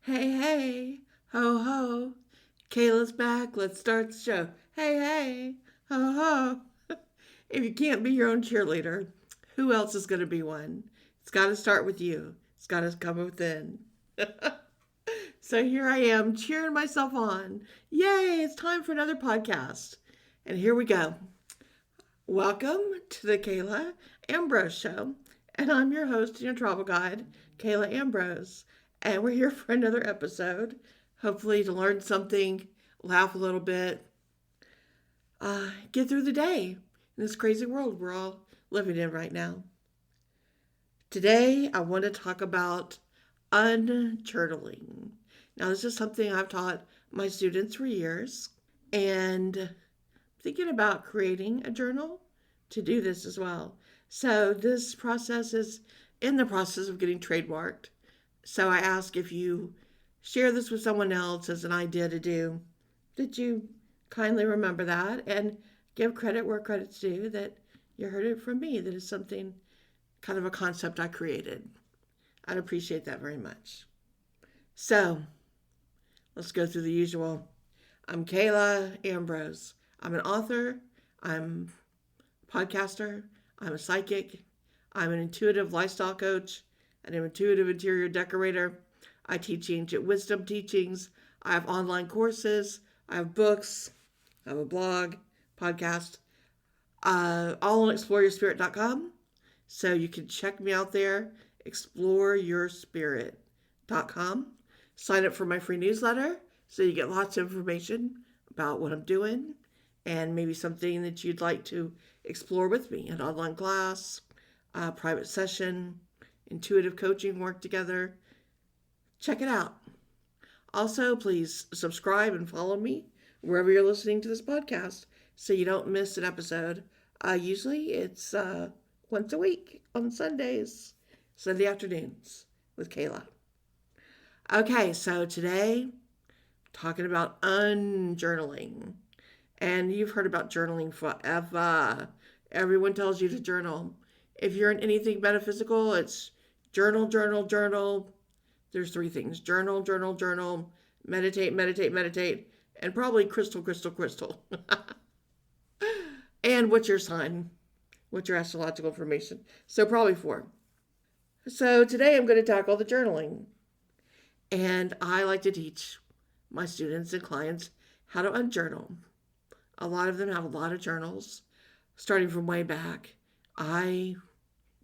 Hey, hey, ho, ho. Kayla's back. Let's start the show. Hey, hey, ho, ho. If you can't be your own cheerleader, who else is going to be one? It's got to start with you. It's got to come within. So here I am cheering myself on. Yay, it's time for another podcast. And here we go. Welcome to the Kayla Ambrose Show. And I'm your host and your travel guide, Kayla Ambrose. And we're here for another episode, hopefully to learn something, laugh a little bit, get through the day in this crazy world we're all living in right now. Today, I want to talk about unjournaling. Now, this is something I've taught my students for years, and thinking about creating a journal to do this as well. So, this process is in the process of getting trademarked. So, I ask if you share this with someone else as an idea to do, that you kindly remember that and give credit where credit's due, that you heard it from me, that it's something kind of a concept I created. I'd appreciate that very much. So, let's go through the usual. I'm Kayla Ambrose. I'm an author, I'm a podcaster, I'm a psychic, I'm an intuitive lifestyle coach, and an intuitive interior decorator. I teach ancient wisdom teachings. I have online courses. I have books. I have a blog, podcast, all on exploreyourspirit.com. So you can check me out there, exploreyourspirit.com. Sign up for my free newsletter so you get lots of information about what I'm doing and maybe something that you'd like to explore with me, an online class, a private session, intuitive coaching work together. Check it out. Also, please subscribe and follow me wherever you're listening to this podcast so you don't miss an episode. Usually it's once a week on Sundays, Sunday afternoons with Kayla. Okay, so today, talking about unjournaling. And you've heard about journaling forever. Everyone tells you to journal. If you're in anything metaphysical, it's journal, journal, journal. There's three things: journal, journal, journal, meditate, meditate, meditate, and probably crystal, crystal, crystal. And what's your sign? What's your astrological information? So probably four. So today I'm going to tackle the journaling. And I like to teach my students and clients how to unjournal. A lot of them have a lot of journals, starting from way back. I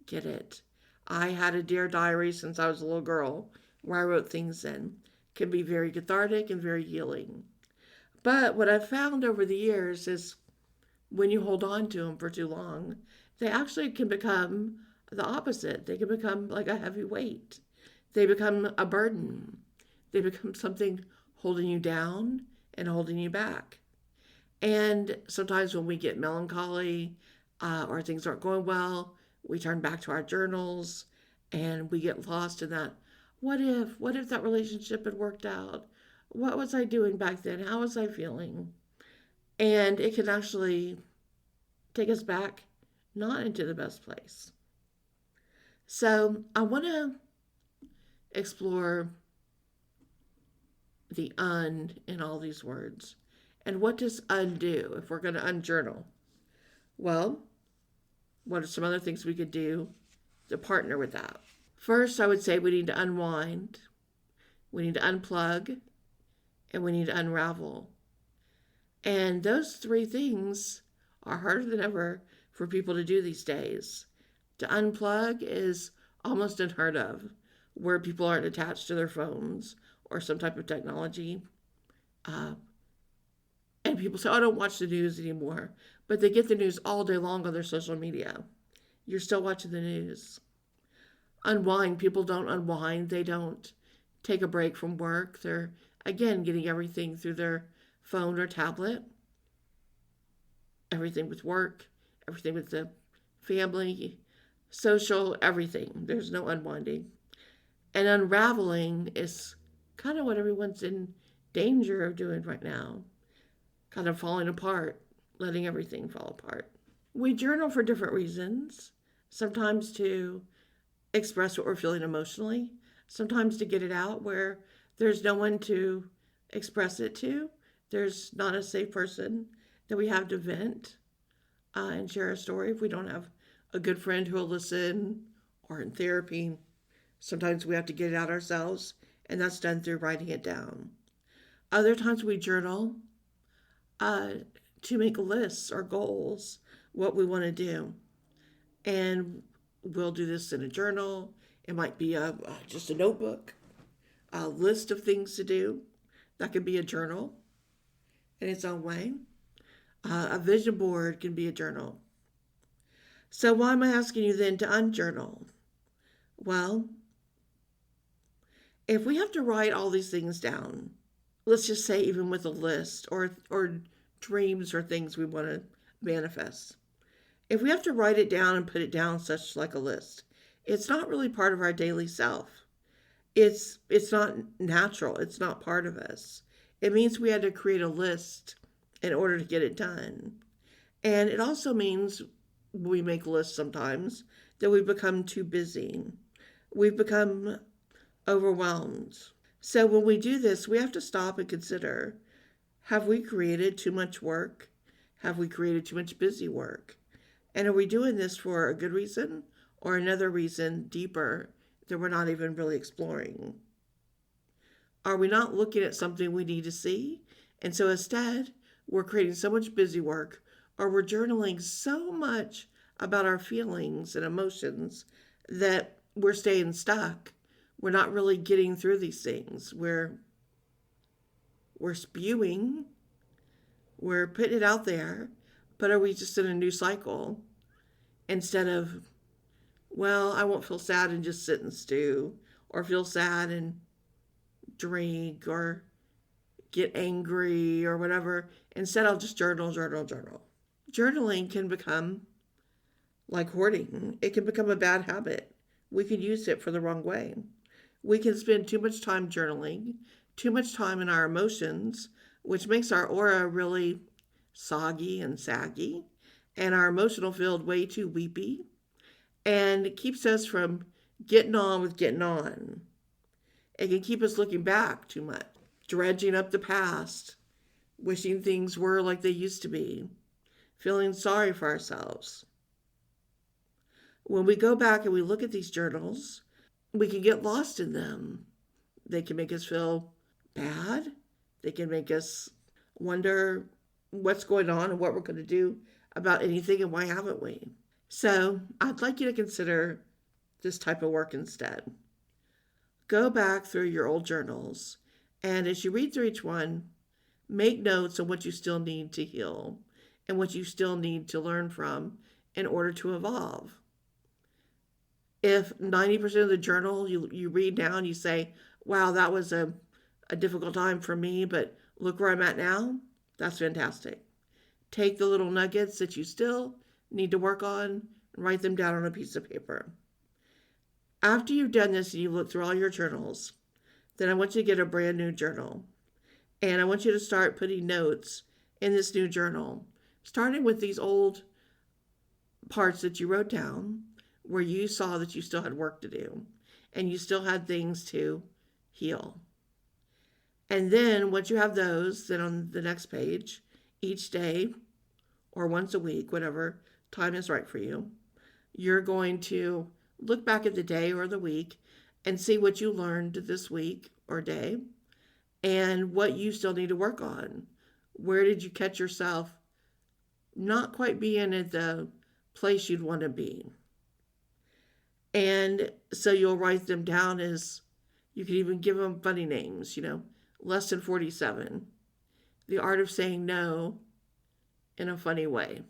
get it. I had a Dear Diary since I was a little girl where I wrote things in. It can be very cathartic and very healing. But what I've found over the years is when you hold on to them for too long, they actually can become the opposite. They can become like a heavy weight. They become a burden. They become something holding you down and holding you back. And sometimes when we get melancholy or things aren't going well, we turn back to our journals and we get lost in that. What if that relationship had worked out? What was I doing back then? How was I feeling? And it can actually take us back not into the best place. So I want to explore the un in all these words. And what does undo if we're going to unjournal? Well, what are some other things we could do to partner with that? First, I would say we need to unwind, we need to unplug, and we need to unravel. And those three things are harder than ever for people to do these days. To unplug is almost unheard of, where people aren't attached to their phones or some type of technology. And people say, oh, I don't watch the news anymore. But they get the news all day long on their social media. You're still watching the news. Unwind. People don't unwind. They don't take a break from work. They're, again, getting everything through their phone or tablet. Everything with work. Everything with the family, social, everything. There's no unwinding. And unraveling is kind of what everyone's in danger of doing right now. Kind of falling apart, letting everything fall apart. We journal for different reasons. Sometimes to express what we're feeling emotionally. Sometimes to get it out where There's no one to express it to. There's not a safe person that we have to vent and share a story if we don't have a good friend who will listen, or in therapy. Sometimes we have to get it out ourselves, and that's done through writing it down. Other times we journal to make lists or goals, what we want to do. And we'll do this in a journal. It might be just a notebook, a list of things to do. That could be a journal in its own way. A vision board can be a journal. So why am I asking you then to unjournal? Well, if we have to write all these things down, let's just say even with a list or dreams or things we want to manifest, if we have to write it down and put it down such like a list, it's not really part of our daily self. It's not natural. It's not part of us. It means we had to create a list in order to get it done. And it also means we make lists sometimes that we become too busy. We've become overwhelmed. So when we do this, we have to stop and consider, have we created too much work? Have we created too much busy work? And are we doing this for a good reason or another reason deeper that we're not even really exploring? Are we not looking at something we need to see? And so instead, we're creating so much busy work, or we're journaling so much about our feelings and emotions that we're staying stuck. We're not really getting through these things. We're spewing, we're putting it out there, but are we just in a new cycle instead of, well, I won't feel sad and just sit and stew, or feel sad and drink, or get angry or whatever. Instead, I'll just journal. Journaling can become like hoarding. It can become a bad habit. We can use it for the wrong way. We can spend too much time journaling, too much time in our emotions, which makes our aura really soggy and saggy, and our emotional field way too weepy, and it keeps us from getting on with getting on. It can keep us looking back too much, dredging up the past, wishing things were like they used to be, feeling sorry for ourselves. When we go back and we look at these journals, we can get lost in them. They can make us feel bad. They can make us wonder what's going on and what we're going to do about anything and why haven't we. So I'd like you to consider this type of work instead. Go back through your old journals, and as you read through each one, make notes on what you still need to heal and what you still need to learn from in order to evolve. If 90% of the journal you read now and you say, wow, that was a difficult time for me, but look where I'm at now, that's fantastic. Take the little nuggets that you still need to work on and write them down on a piece of paper. After you've done this and you look through all your journals, then I want you to get a brand new journal. And I want you to start putting notes in this new journal, starting with these old parts that you wrote down where you saw that you still had work to do and you still had things to heal. And then once you have those, then on the next page, each day or once a week, whatever time is right for you, you're going to look back at the day or the week and see what you learned this week or day and what you still need to work on. Where did you catch yourself not quite being at the place you'd want to be? And so you'll write them down as, you can even give them funny names, Lesson 47, the art of saying no in a funny way,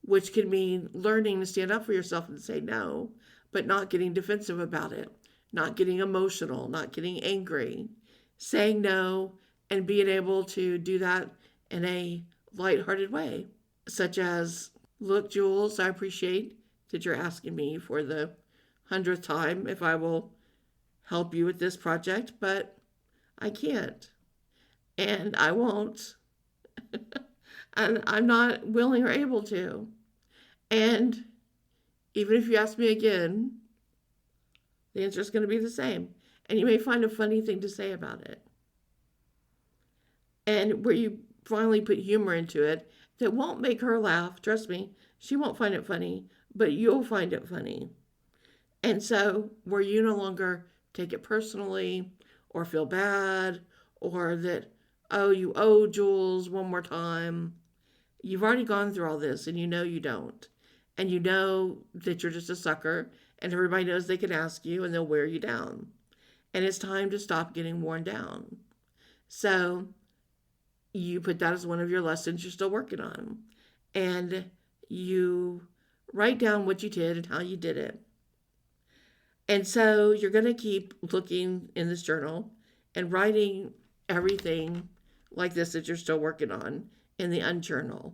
which can mean learning to stand up for yourself and say no, but not getting defensive about it, not getting emotional, not getting angry, saying no and being able to do that in a lighthearted way, such as, look, Jules, I appreciate that you're asking me for the 100th time if I will help you with this project, but I can't, and I won't, and I'm not willing or able to. And even if you ask me again, the answer is going to be the same. and you may find a funny thing to say about it. And where you finally put humor into it that won't make her laugh, trust me, she won't find it funny, but you'll find it funny. And so, where you no longer take it personally or feel bad or that, oh, you owe Jules one more time. You've already gone through all this and you know you don't. And you know that you're just a sucker and everybody knows they can ask you and they'll wear you down. And it's time to stop getting worn down. So you put that as one of your lessons you're still working on. And you write down what you did and how you did it. And so you're going to keep looking in this journal and writing everything like this that you're still working on in the UnJournal.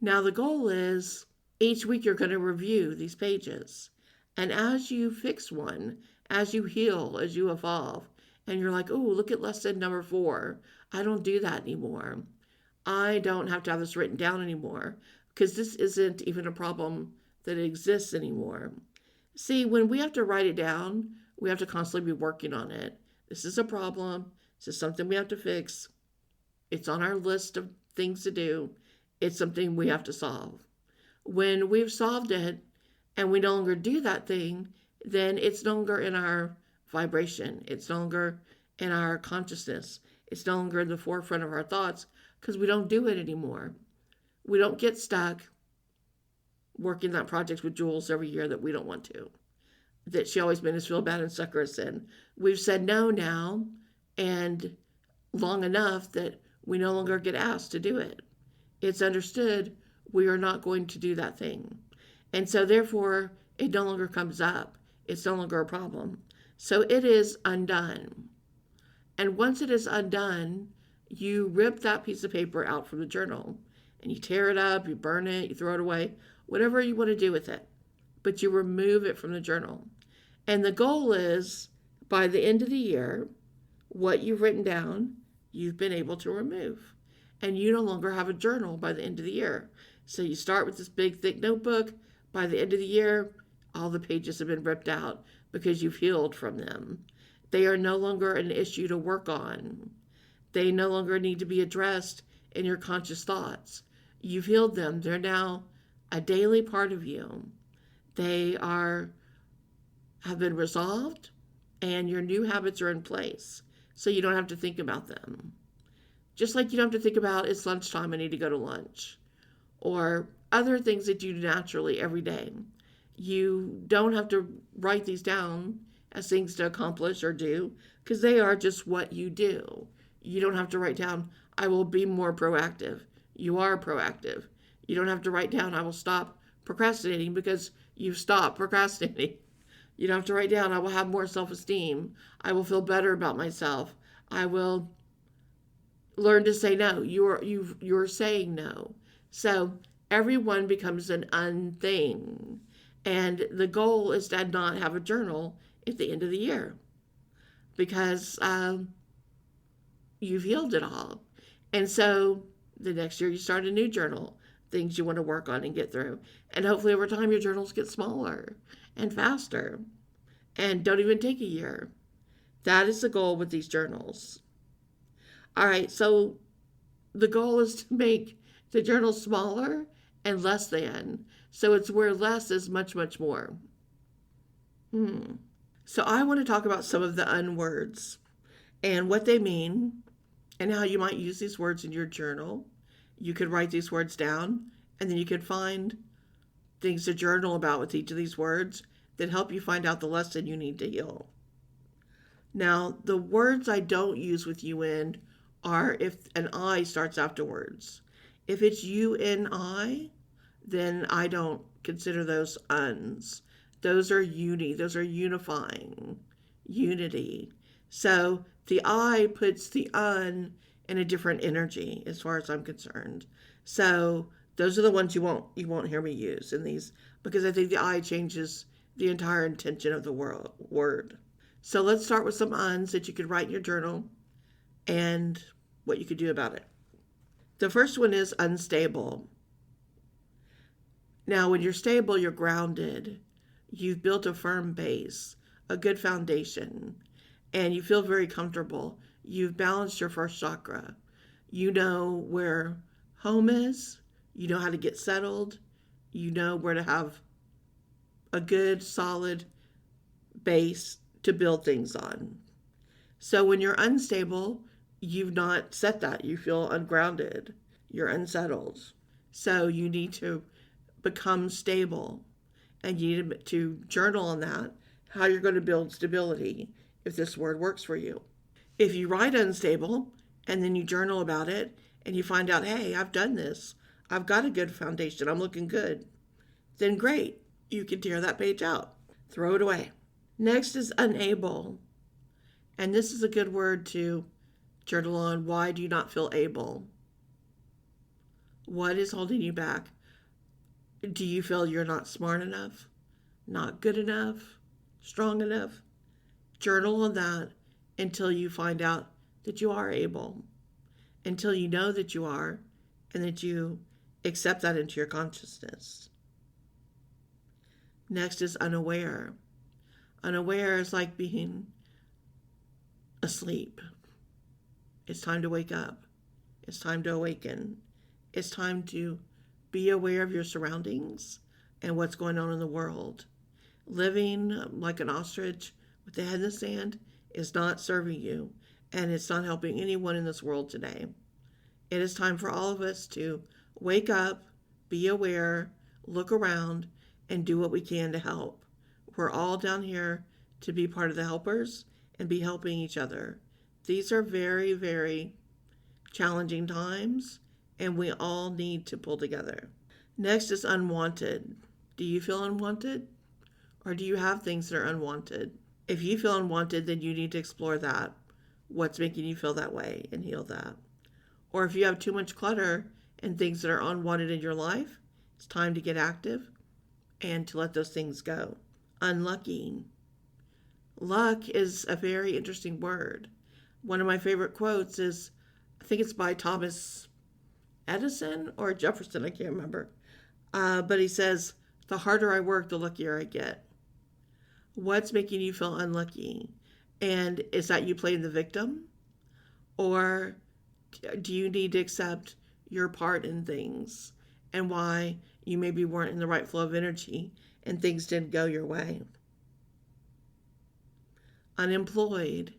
Now the goal is each week you're going to review these pages. And as you fix one, as you heal, as you evolve, and you're like, oh, look at lesson number 4. I don't do that anymore. I don't have to have this written down anymore because this isn't even a problem that exists anymore. See, when we have to write it down, we have to constantly be working on it. This is a problem. This is something we have to fix. It's on our list of things to do. It's something we have to solve. When we've solved it and we no longer do that thing, then it's no longer in our vibration. It's no longer in our consciousness. It's no longer in the forefront of our thoughts because we don't do it anymore. We don't get stuck working that project with Jules every year that we don't want to, that she always made us feel bad and sucker us in. We've said no now and long enough that we no longer get asked to do it. It's understood we are not going to do that thing. And so therefore, it no longer comes up. It's no longer a problem. So it is undone. And once it is undone, you rip that piece of paper out from the journal and you tear it up, you burn it, you throw it away, whatever you want to do with it. But you remove it from the journal. And the goal is by the end of the year, what you've written down, you've been able to remove. And you no longer have a journal by the end of the year. So you start with this big, thick notebook. By the end of the year, all the pages have been ripped out because you've healed from them. They are no longer an issue to work on. They no longer need to be addressed in your conscious thoughts. You've healed them. They're now a daily part of you. They have been resolved and your new habits are in place. So you don't have to think about them. Just like you don't have to think about it's lunchtime, I need to go to lunch. Or other things that you do naturally every day. You don't have to write these down as things to accomplish or do because they are just what you do. You don't have to write down, I will be more proactive. You are proactive. You don't have to write down, I will stop procrastinating because you've stopped procrastinating. You don't have to write down, I will have more self-esteem. I will feel better about myself. I will learn to say no. You're saying no. So everyone becomes an unthing. And the goal is to not have a journal at the end of the year because you've healed it all. And so the next year you start a new journal, things you want to work on and get through. And hopefully over time your journals get smaller and faster and don't even take a year. That is the goal with these journals. All right, so the goal is to make the journal smaller and less than. So it's where less is much, much more. So I want to talk about some of the unwords and what they mean and how you might use these words in your journal. You could write these words down and then you could find things to journal about with each of these words that help you find out the lesson you need to heal. Now, the words I don't use with UN are if an I starts afterwards. If it's UNI, then I don't consider those uns. Those are uni. Those are unifying. Unity. So the I puts the un in a different energy as far as I'm concerned. So those are the ones you won't hear me use in these because I think the I changes the entire intention of the word. So let's start with some uns that you could write in your journal and what you could do about it. The first one is unstable. Now, when you're stable, you're grounded. You've built a firm base, a good foundation. and you feel very comfortable. You've balanced your first chakra. You know where home is. You know how to get settled. You know where to have a good, solid base to build things on. So when you're unstable, you've not set that. You feel ungrounded. You're unsettled. So you need to become stable, and you need to journal on that, how you're going to build stability if this word works for you. If you write unstable and then you journal about it and you find out, hey, I've done this, I've got a good foundation, I'm looking good, then great. You can tear that page out, throw it away. Next is unable. And this is a good word to journal on. Why do you not feel able? What is holding you back? Do you feel you're not smart enough? Not good enough? Strong enough? Journal on that until you find out that you are able. Until you know that you are, and that you accept that into your consciousness. Next is unaware. Unaware is like being asleep. It's time to wake up. It's time to awaken. It's time to be aware of your surroundings and what's going on in the world. Living like an ostrich with the head in the sand is not serving you, and it's not helping anyone in this world today. It is time for all of us to wake up, be aware, look around, and do what we can to help. We're all down here to be part of the helpers and be helping each other. These are very, very challenging times, and we all need to pull together. Next is unwanted. Do you feel unwanted? Or do you have things that are unwanted? If you feel unwanted, then you need to explore that. What's making you feel that way, and heal that. Or if you have too much clutter and things that are unwanted in your life, it's time to get active and to let those things go. Unlucky. Luck is a very interesting word. One of my favorite quotes is, I think it's by Thomas Edison or Jefferson, I can't remember. But he says, the harder I work, the luckier I get. What's making you feel unlucky? And is that you playing the victim? Or do you need to accept your part in things and why you maybe weren't in the right flow of energy and things didn't go your way? Unemployed.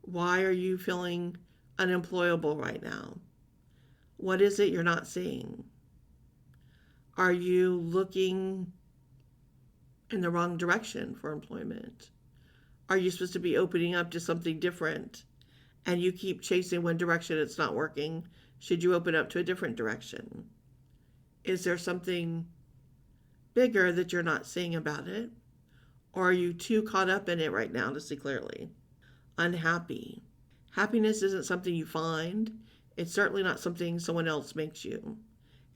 Why are you feeling unemployable right now? What is it you're not seeing? Are you looking in the wrong direction for employment? Are you supposed to be opening up to something different and you keep chasing one direction, it's not working? Should you open up to a different direction? Is there something bigger that you're not seeing about it? Or are you too caught up in it right now to see clearly? Unhappy. Happiness isn't something you find. It's certainly not something someone else makes you.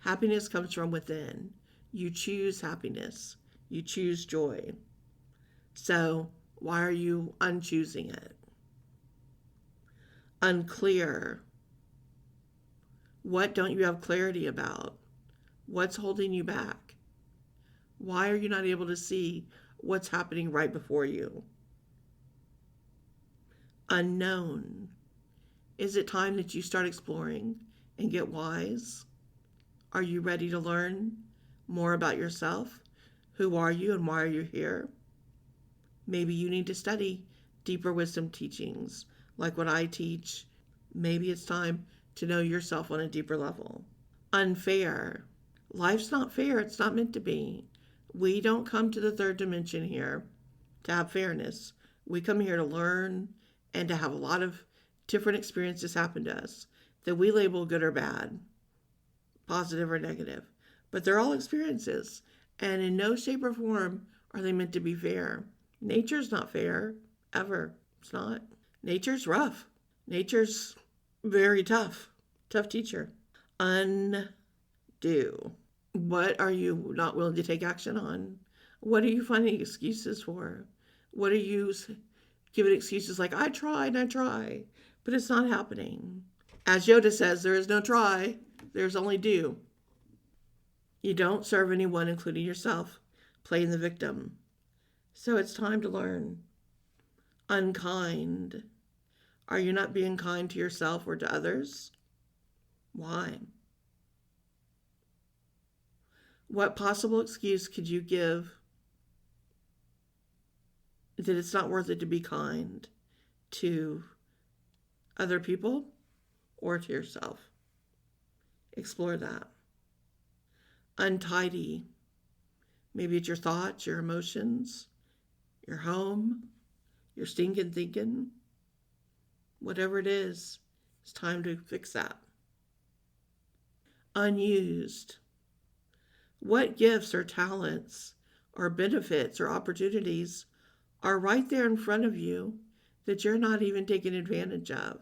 Happiness comes from within. You choose happiness. You choose joy. So why are you unchoosing it? Unclear. What don't you have clarity about? What's holding you back? Why are you not able to see what's happening right before you? Unknown. Is it time that you start exploring and get wise? Are you ready to learn more about yourself? Who are you and why are you here? Maybe you need to study deeper wisdom teachings like what I teach. Maybe it's time to know yourself on a deeper level. Unfair. Life's not fair. It's not meant to be. We don't come to the third dimension here to have fairness. We come here to learn and to have a lot of different experiences happen to us that we label good or bad, positive or negative. But they're all experiences, and in no shape or form are they meant to be fair. Nature's not fair, ever. It's not. Nature's rough. Nature's very tough. Tough teacher. Undo. What are you not willing to take action on? What are you finding excuses for? What are you giving excuses like, I tried, but it's not happening? As Yoda says, there is no try, there's only do. You don't serve anyone, including yourself, playing the victim. So it's time to learn. Unkind. Are you not being kind to yourself or to others? Why? What possible excuse could you give that it's not worth it to be kind to other people or to yourself? Explore that. Untidy. Maybe it's your thoughts, your emotions, your home, your stinking thinking. Whatever it is, it's time to fix that. Unused. What gifts or talents or benefits or opportunities are right there in front of you that you're not even taking advantage of?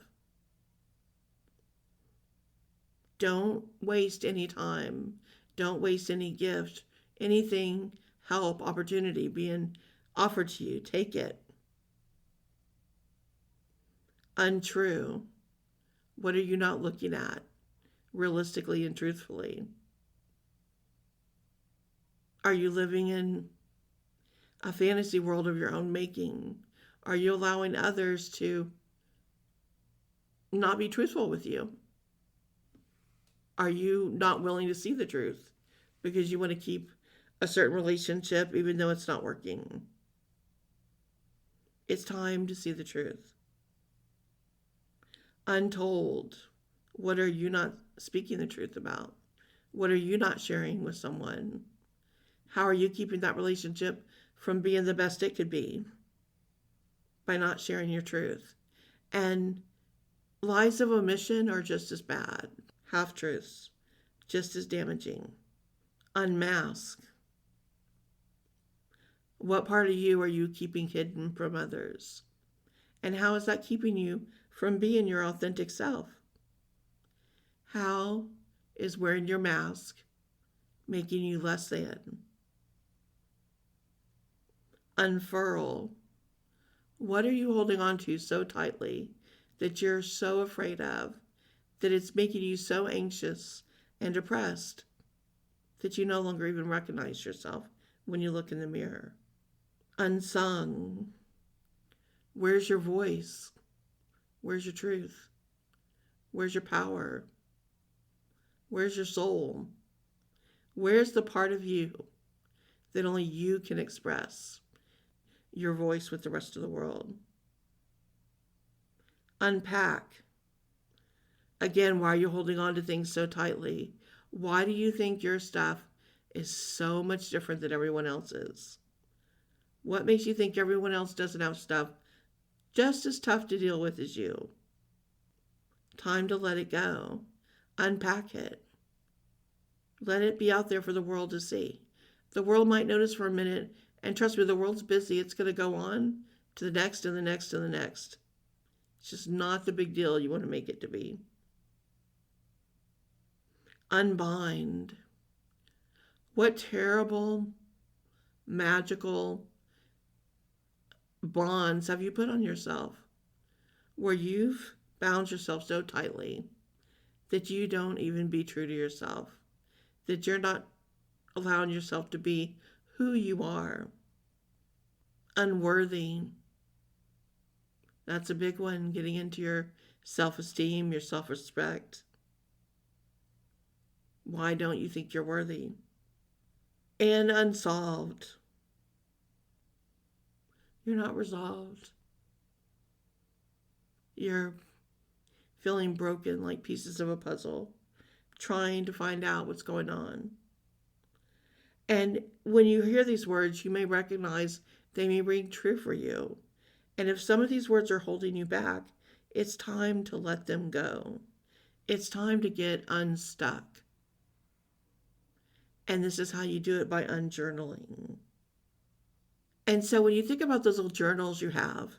Don't waste any time. Don't waste any gift, anything, help, opportunity being offered to you. Take it. Untrue. What are you not looking at realistically and truthfully? Are you living in a fantasy world of your own making? Are you allowing others to not be truthful with you? Are you not willing to see the truth because you want to keep a certain relationship even though it's not working? It's time to see the truth. Untold. What are you not speaking the truth about? What are you not sharing with someone? How are you keeping that relationship from being the best it could be? By not sharing your truth. And lies of omission are just as bad. Half-truths, just as damaging. Unmask. What part of you are you keeping hidden from others? And how is that keeping you from being your authentic self? How is wearing your mask making you less than? Unfurl. What are you holding on to so tightly that you're so afraid of, that it's making you so anxious and depressed that you no longer even recognize yourself when you look in the mirror? Unsung. Where's your voice? Where's your truth? Where's your power? Where's your soul? Where's the part of you that only you can express your voice with the rest of the world? Unpack. Again, why are you holding on to things so tightly? Why do you think your stuff is so much different than everyone else's? What makes you think everyone else doesn't have stuff just as tough to deal with as you? Time to let it go. Unpack it. Let it be out there for the world to see. The world might notice for a minute, and trust me, the world's busy. It's going to go on to the next and the next and the next. It's just not the big deal you want to make it to be. Unbind. What terrible, magical bonds have you put on yourself where you've bound yourself so tightly that you don't even be true to yourself, that you're not allowing yourself to be who you are? Unworthy. That's a big one, getting into your self-esteem, your self-respect. Why don't you think you're worthy? And unsolved. You're not resolved. You're feeling broken like pieces of a puzzle, trying to find out what's going on. And when you hear these words, you may recognize they may ring true for you. And if some of these words are holding you back, it's time to let them go. It's time to get unstuck. And this is how you do it, by UnJournaling. And so when you think about those little journals you have,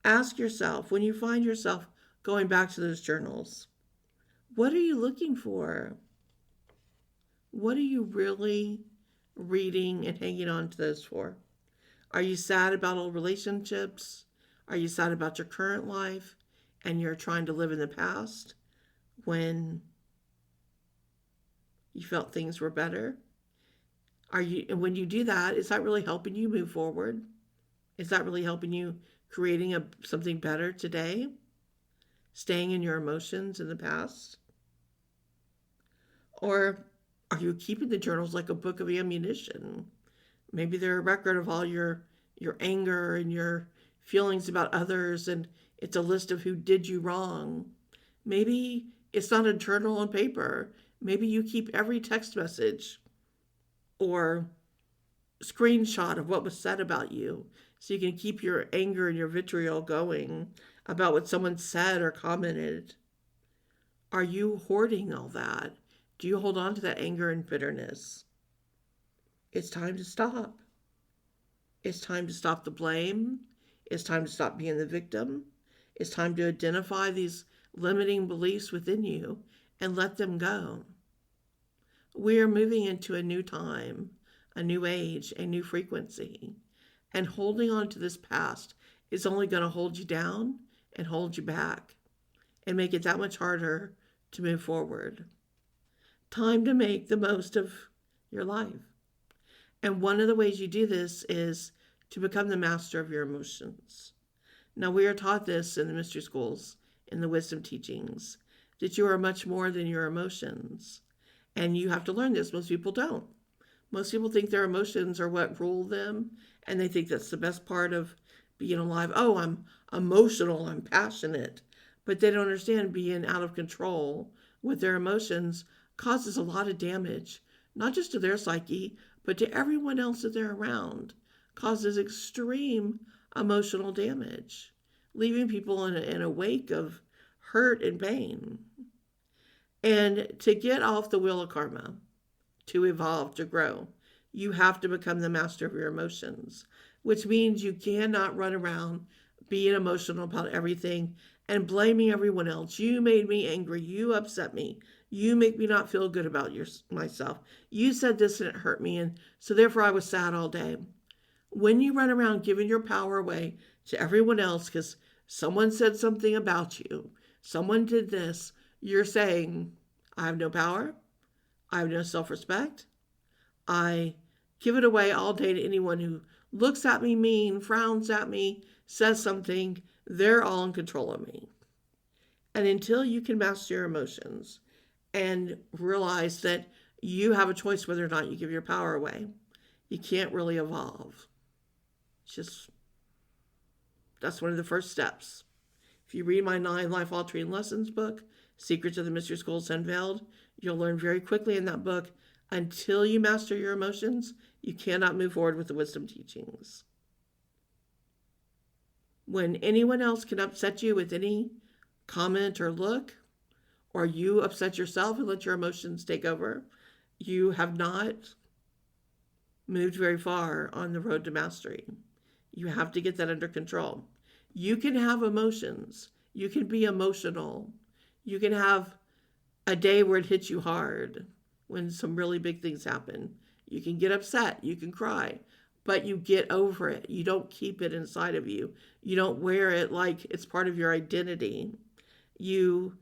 ask yourself, when you find yourself going back to those journals, what are you looking for? What are you really reading and hanging on to those for? Are you sad about old relationships? Are you sad about your current life and you're trying to live in the past when you felt things were better? When you do that, is that really helping you move forward? Is that really helping you creating something better today? Staying in your emotions in the past? Or are you keeping the journals like a book of ammunition? Maybe they're a record of all your anger and your feelings about others, and it's a list of who did you wrong. Maybe it's not a journal on paper. Maybe you keep every text message or screenshot of what was said about you so you can keep your anger and your vitriol going about what someone said or commented. Are you hoarding all that? Do you hold on to that anger and bitterness? It's time to stop. It's time to stop the blame. It's time to stop being the victim. It's time to identify these limiting beliefs within you and let them go. We are moving into a new time, a new age, a new frequency. And holding on to this past is only going to hold you down and hold you back and make it that much harder to move forward. Time to make the most of your life. And one of the ways you do this is to become the master of your emotions. Now, we are taught this in the mystery schools, in the wisdom teachings, that you are much more than your emotions. And you have to learn this. Most people don't. Most people think their emotions are what rule them, and they think that's the best part of being alive. Oh, I'm emotional, I'm passionate. But they don't understand being out of control with their emotions causes a lot of damage, not just to their psyche, but to everyone else that they're around. Causes extreme emotional damage, leaving people in a wake of hurt and pain. And to get off the wheel of karma, to evolve, to grow, you have to become the master of your emotions, which means you cannot run around being emotional about everything and blaming everyone else. You made me angry. You upset me. You make me not feel good about myself. You said this and it hurt me, and so therefore I was sad all day. When you run around giving your power away to everyone else because someone said something about you, someone did this, you're saying, I have no power, I have no self-respect, I give it away all day to anyone who looks at me mean, frowns at me, says something, they're all in control of me. And until you can master your emotions and realize that you have a choice whether or not you give your power away, you can't really evolve. That's one of the first steps. If you read my 9 life-altering lessons book, Secrets of the Mystery Schools Unveiled, you'll learn very quickly in that book, until you master your emotions, you cannot move forward with the wisdom teachings. When anyone else can upset you with any comment or look, or you upset yourself and let your emotions take over, you have not moved very far on the road to mastery. You have to get that under control. You can have emotions. You can be emotional. You can have a day where it hits you hard when some really big things happen. You can get upset. You can cry. But you get over it. You don't keep it inside of you. You don't wear it like it's part of your identity. You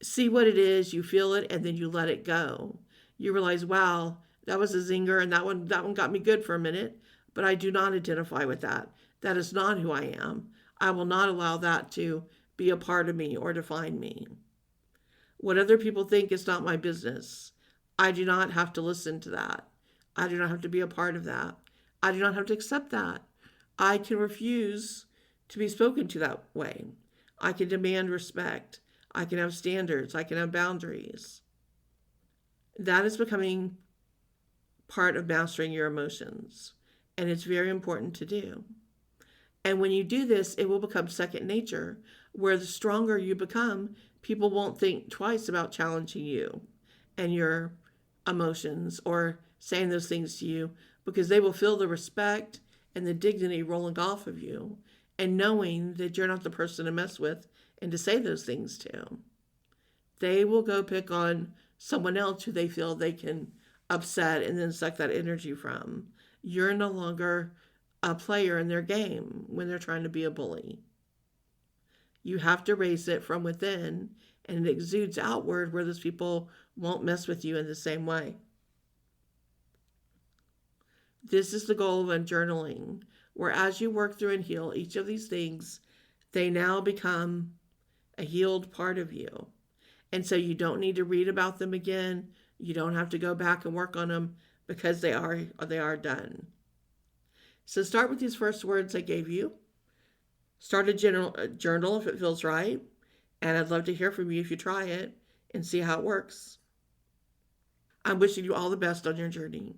see what it is, you feel it, and then you let it go. You realize, wow, that was a zinger, and that one got me good for a minute, but I do not identify with that. That is not who I am. I will not allow that to be a part of me or define me. What other people think is not my business. I do not have to listen to that. I do not have to be a part of that. I do not have to accept that. I can refuse to be spoken to that way. I can demand respect. I can have standards. I can have boundaries. That is becoming part of mastering your emotions. And it's very important to do. And when you do this, it will become second nature, where the stronger you become, people won't think twice about challenging you and your emotions or saying those things to you, because they will feel the respect and the dignity rolling off of you and knowing that you're not the person to mess with and to say those things to. They will go pick on someone else who they feel they can upset and then suck that energy from. You're no longer a player in their game when they're trying to be a bully. You have to raise it from within, and it exudes outward where those people won't mess with you in the same way. This is the goal of UnJournaling. where as you work through and heal each of these things, they now become a healed part of you. And so you don't need to read about them again. You don't have to go back and work on them because they are done. So start with these first words I gave you. Start a journal if it feels right. And I'd love to hear from you if you try it and see how it works. I'm wishing you all the best on your journey.